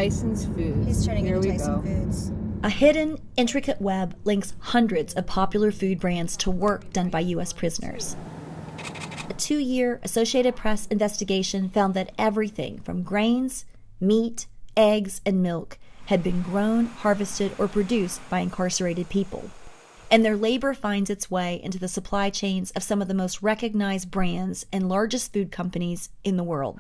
Tyson's Foods. He's turning Here into we Tyson go. Foods. A hidden, intricate web links hundreds of popular food brands to work done by U.S. prisoners. A 2-year Associated Press investigation found that everything from grains, meat, eggs, and milk had been grown, harvested, or produced by incarcerated people. And their labor finds its way into the supply chains of some of the most recognized brands and largest food companies in the world.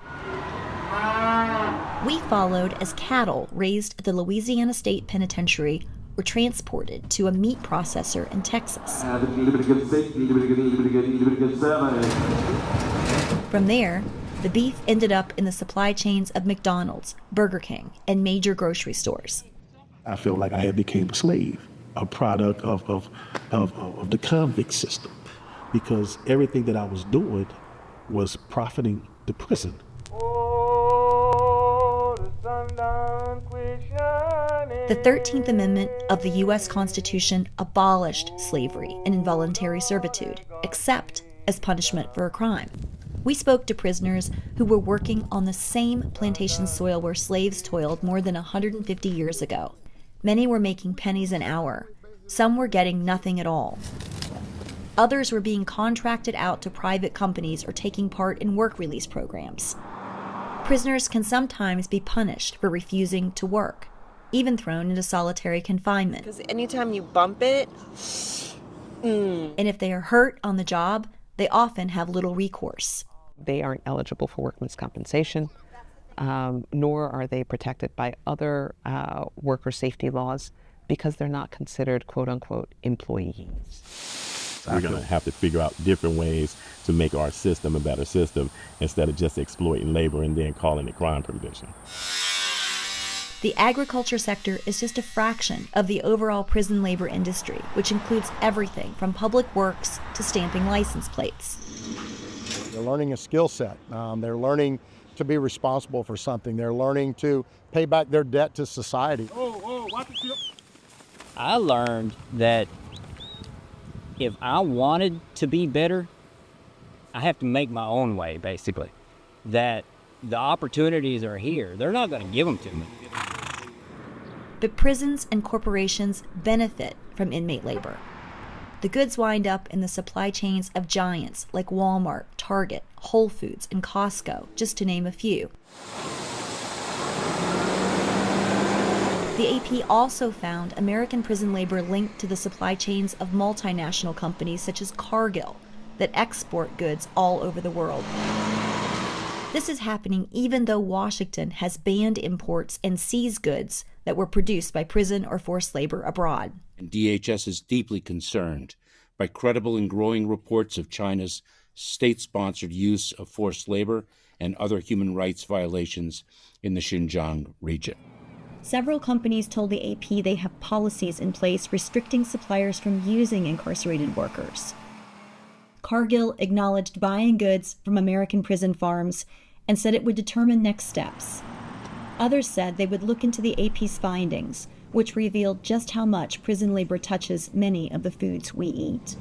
We followed as cattle raised at the Louisiana State Penitentiary were transported to a meat processor in Texas. From there, the beef ended up in the supply chains of McDonald's, Burger King, and major grocery stores. I felt like I had become a slave, a product of the convict system, because everything that I was doing was profiting the prison. The 13th Amendment of the U.S. Constitution abolished slavery and involuntary servitude, except as punishment for a crime. We spoke to prisoners who were working on the same plantation soil where slaves toiled more than 150 years ago. Many were making pennies an hour. Some were getting nothing at all. Others were being contracted out to private companies or taking part in work release programs. Prisoners can sometimes be punished for refusing to work, even thrown into solitary confinement. Because anytime you bump it, And if they are hurt on the job, they often have little recourse. They aren't eligible for workman's compensation, nor are they protected by other worker safety laws because they're not considered quote-unquote employees. We're going to have to figure out different ways to make our system a better system instead of just exploiting labor and then calling it crime prevention. The agriculture sector is just a fraction of the overall prison labor industry, which includes everything from public works to stamping license plates. They're learning a skill set. They're learning to be responsible for something. They're learning to pay back their debt to society. I learned that if I wanted to be better, I have to make my own way, basically. That the opportunities are here. They're not going to give them to me. But prisons and corporations benefit from inmate labor. The goods wind up in the supply chains of giants like Walmart, Target, Whole Foods, and Costco, just to name a few. The AP also found American prison labor linked to the supply chains of multinational companies such as Cargill that export goods all over the world. This is happening even though Washington has banned imports and seized goods that were produced by prison or forced labor abroad. And DHS is deeply concerned by credible and growing reports of China's state-sponsored use of forced labor and other human rights violations in the Xinjiang region. Several companies told the AP they have policies in place restricting suppliers from using incarcerated workers. Cargill acknowledged buying goods from American prison farms and said it would determine next steps. Others said they would look into the AP's findings, which revealed just how much prison labor touches many of the foods we eat.